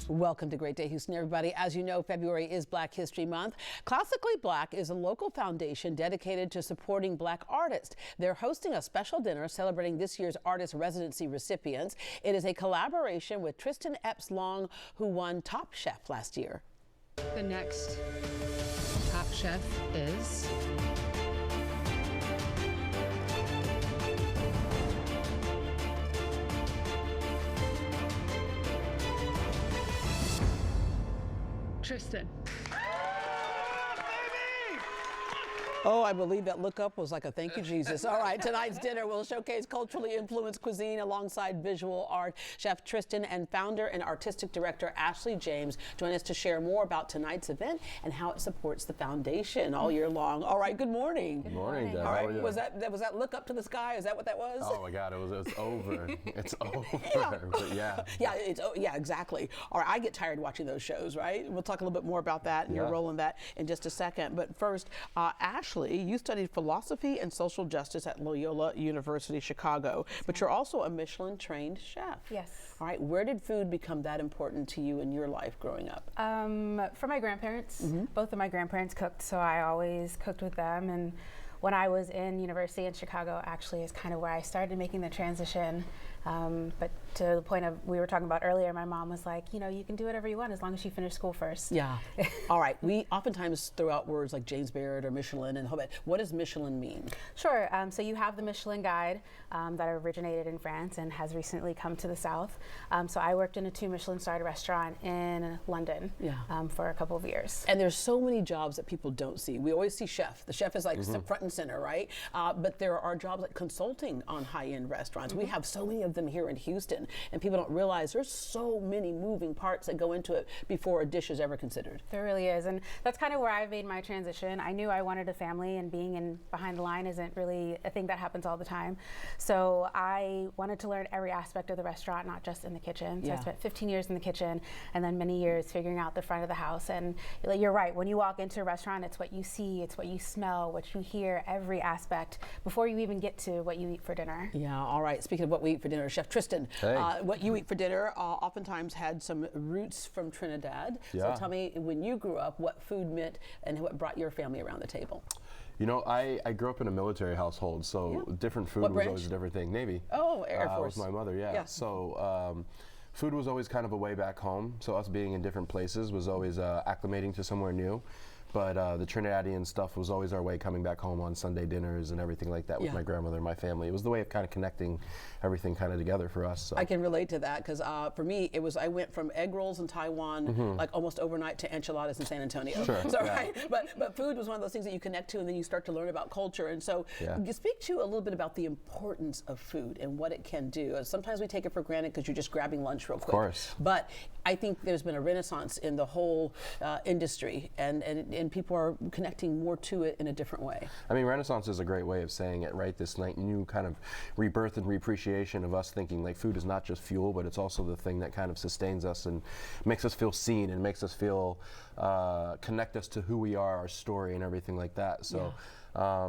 Welcome to Great Day Houston, everybody. As you know, February is Black History Month. Classically Black is a local foundation dedicated to supporting Black artists. They're hosting a special dinner celebrating this year's Artist Residency recipients. It is a collaboration with Tristen Epps-Long, who won Top Chef last year. The next Top Chef is... Tristen. Oh, I believe that look up was like a thank you, Jesus. All right, tonight's dinner will showcase culturally influenced cuisine alongside visual art. Chef Tristen and founder and artistic director Ashley James join us to share more about tonight's event and how it supports the foundation all year long. All right, good morning. Good morning, Deb. All right, was that look up to the sky? Is that what that was? Oh my God, it was over. It's over. Yeah. But Yeah, exactly. All right, I get tired watching those shows, right? We'll talk a little bit more about that and your role in that in just a second. But first, Ashley, you studied philosophy and social justice at Loyola University, Chicago, but you're also a Michelin-trained chef. Yes. All right, where did food become that important to you in your life growing up? For my grandparents. Both of my grandparents cooked, so I always cooked with them. And when I was in university in Chicago, actually is kind of where I started making the transition. But to the point of we were talking about earlier, my mom was like, you know, you can do whatever you want as long as you finish school first. Yeah. All right. We oftentimes throw out words like James Barrett or Michelin and what does Michelin mean? Sure. So you have the Michelin Guide that originated in France and has recently come to the South. So I worked in a 2 Michelin starred restaurant in London for a couple of years. And there's so many jobs that people don't see. We always see chef. The chef is like front and center, right? But there are jobs like consulting on high-end restaurants. We have so many of them here in Houston, and people don't realize there's so many moving parts that go into it before a dish is ever considered. There really is, and that's kind of where I made my transition. I knew I wanted a family, and being in behind the line isn't really a thing that happens all the time. So I wanted to learn every aspect of the restaurant, not just in the kitchen. So I spent 15 years in the kitchen, and then many years figuring out the front of the house. And you're right, when you walk into a restaurant, it's what you see, it's what you smell, what you hear, every aspect before you even get to what you eat for dinner. Yeah, all right. Speaking of what we eat for dinner, Chef Tristen, what you eat for dinner oftentimes had some roots from Trinidad. So tell me, when you grew up, what food meant and what brought your family around the table? You know, I grew up in a military household, so different food was always a different thing. Navy. Oh, Air Force. Was my mother, So food was always kind of a way back home. So us being in different places was always acclimating to somewhere new. But the Trinidadian stuff was always our way coming back home on Sunday dinners and everything like that with my grandmother and my family. It was the way of kind of connecting everything kind of together for us. So. I can relate to that because for me, I went from egg rolls in Taiwan like almost overnight to enchiladas in San Antonio. Sure. So, right? But food was one of those things that you connect to and then you start to learn about culture. And so you speak to a little bit about the importance of food and what it can do. Sometimes we take it for granted because you're just grabbing lunch real quick. Of course. But I think there's been a renaissance in the whole industry and people are connecting more to it in a different way. I mean, Renaissance is a great way of saying it, right? This new kind of rebirth and reappreciation of us thinking like food is not just fuel, but it's also the thing that kind of sustains us and makes us feel seen and makes us feel, connect us to who we are, our story and everything like that. So,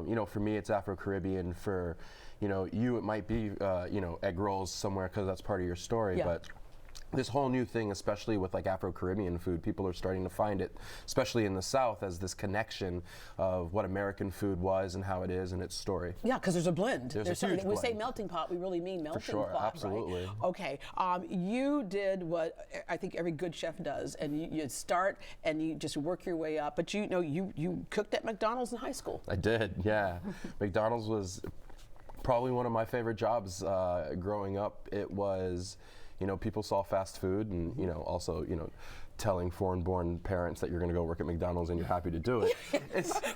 you know, for me, it's Afro-Caribbean. For, you know, it might be, you know, egg rolls somewhere because that's part of your story, but this whole new thing, especially with like Afro-Caribbean food, people are starting to find it, especially in the South, as this connection of what American food was and how it is and its story. Yeah, because there's a blend. There's a huge blend. We say melting pot, we really mean melting pot. For sure, absolutely. Right? Okay, you did what I think every good chef does, and you start and you just work your way up. But you know, you cooked at McDonald's in high school. I did, yeah. McDonald's was probably one of my favorite jobs growing up. It was, you know, people saw fast food and, you know, also, you know, telling foreign-born parents that you're going to go work at McDonald's and you're happy to do it.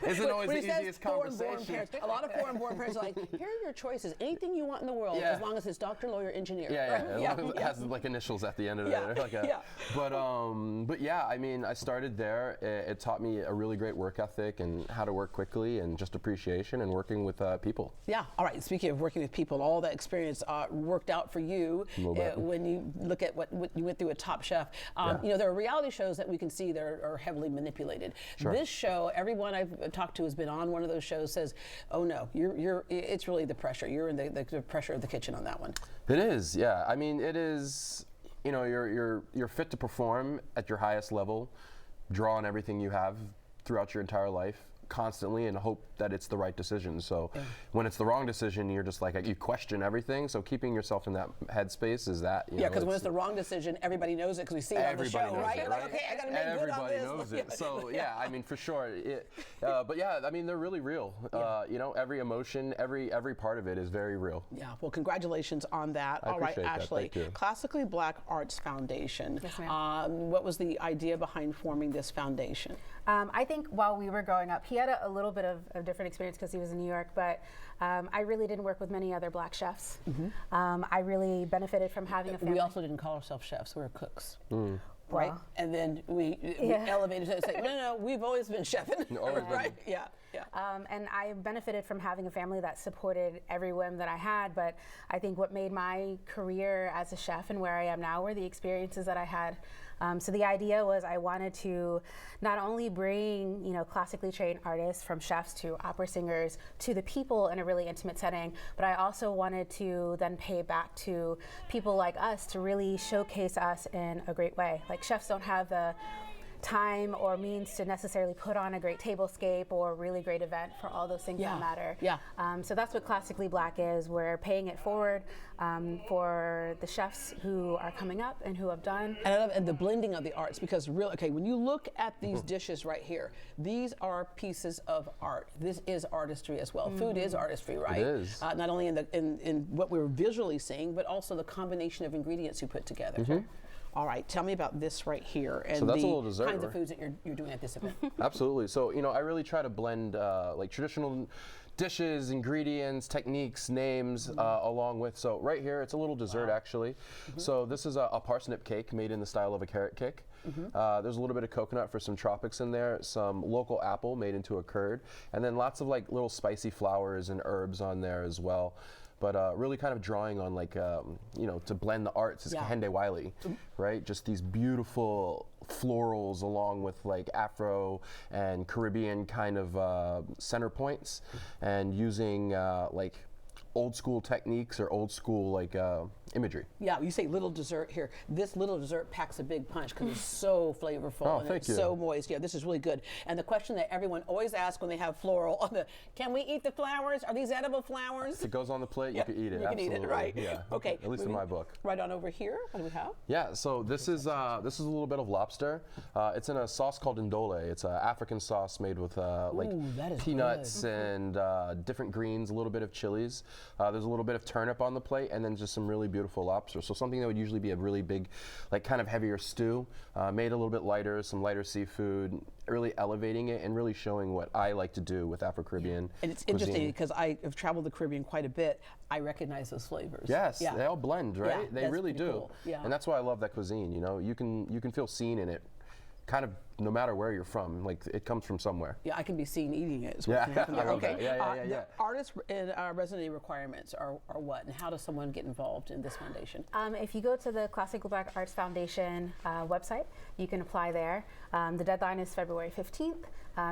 Isn't always the easiest conversation. Parents, a lot of foreign-born parents are like, here are your choices. Anything you want in the world, as long as it's doctor, lawyer, engineer. As long as it has like initials at the end of it. Like but yeah, I mean, I started there. It taught me a really great work ethic and how to work quickly and just appreciation and working with people. Yeah. All right. Speaking of working with people, all that experience worked out for you when you look at what you went through at Top Chef. You know, there are reality shows that we can see that are heavily manipulated. Sure. This show, everyone I've talked to who's been on one of those shows says, "Oh no, it's really the pressure. You're in the pressure of the kitchen on that one." It is, yeah. I mean, it is. you know, you're fit to perform at your highest level, draw on everything you have throughout your entire life constantly and hope that it's the right decision. So when it's the wrong decision, you're just like, you question everything. So keeping yourself in that headspace is that, you know, because when it's the wrong decision, everybody knows it because we see it on the show, right? It, Like, okay, I got to make good on this. Everybody knows it. So yeah, I mean, for sure. But yeah, I mean, they're really real. You know, every emotion, every part of it is very real. Yeah, well, congratulations on that. I All right, appreciate that. Ashley, Thank you. Classically Black Arts Foundation. Yes, ma'am. What was the idea behind forming this foundation? I think while we were growing up, he had a little bit of different experience because he was in New York, but I really didn't work with many other Black chefs. I really benefited from having a family. We also didn't call ourselves chefs, we were cooks. Right? Wow. And then we elevated it and said, no, we've always been chefing. Right? Yeah. And I benefited from having a family that supported every whim that I had, but I think what made my career as a chef and where I am now were the experiences that I had. So the idea was I wanted to not only bring, you know, classically trained artists from chefs to opera singers to the people in a really intimate setting, but I also wanted to then pay back to people like us to really showcase us in a great way. Like, chefs don't have the time or means to necessarily put on a great tablescape or a really great event for all those things that matter. So that's what Classically Black is. We're paying it forward for the chefs who are coming up and who have done. And I love and the blending of the arts, because when you look at these dishes right here, these are pieces of art. This is artistry as well. Food is artistry, right? It is. Not only in what we're visually seeing, but also the combination of ingredients you put together. All right, tell me about this right here and So that's the a little dessert, kinds of right? foods that you're doing at this event. Absolutely. So, you know, I really try to blend like traditional dishes, ingredients, techniques, names, along with, so right here, it's a little dessert actually. So this is a parsnip cake made in the style of a carrot cake. There's a little bit of coconut for some tropics in there, some local apple made into a curd, and then lots of like little spicy flowers and herbs on there as well. But really kind of drawing on like, you know, to blend the arts is Kahende Wiley, right? Just these beautiful florals along with like Afro and Caribbean kind of center points, and using like old school techniques or old school like imagery. Yeah, you say little dessert here. This little dessert packs a big punch because it's so flavorful and thank it's you. so moist. Yeah, this is really good. And the question that everyone always asks when they have floral on can we eat the flowers? Are these edible flowers? If it goes on the plate, you can eat it. You can eat it, right? Yeah. Okay. At least in my book. Right on over here. What do we have? Yeah. So this is a little bit of lobster. It's in a sauce called ndole. It's an African sauce made with like that is peanuts and different greens, a little bit of chilies. There's a little bit of turnip on the plate, and then just some really beautiful lobster. So something that would usually be a really big, like kind of heavier stew, made a little bit lighter, some lighter seafood, really elevating it and really showing what I like to do with Afro-Caribbean And it's cuisine. interesting because I have traveled the Caribbean quite a bit. I recognize those flavors. Yes, they all blend, right? Yeah, They that's really pretty do. cool. Yeah. And that's why I love that cuisine. You know, you can feel seen in it, kind of no matter where you're from. Like it comes from somewhere. Yeah, I can be seen eating it. Is what Yeah, can happen there. I love Okay. that. Yeah. The artist and residency requirements are what, and how does someone get involved in this foundation? If you go to the Classical Black Arts Foundation website, you can apply there. The deadline is February 15th.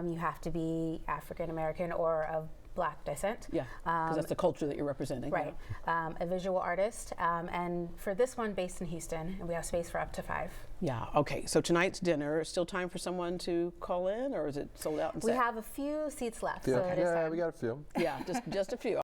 You have to be African American or of Black descent. Yeah, because that's the culture that you're representing. Right. A visual artist. And for this one, based in Houston, and we have space for up to 5. Yeah, okay. So tonight's dinner, still time for someone to call in, or is it sold out and We set? have a few seats left. So Yeah, it is time. we got a few. Yeah, just a few.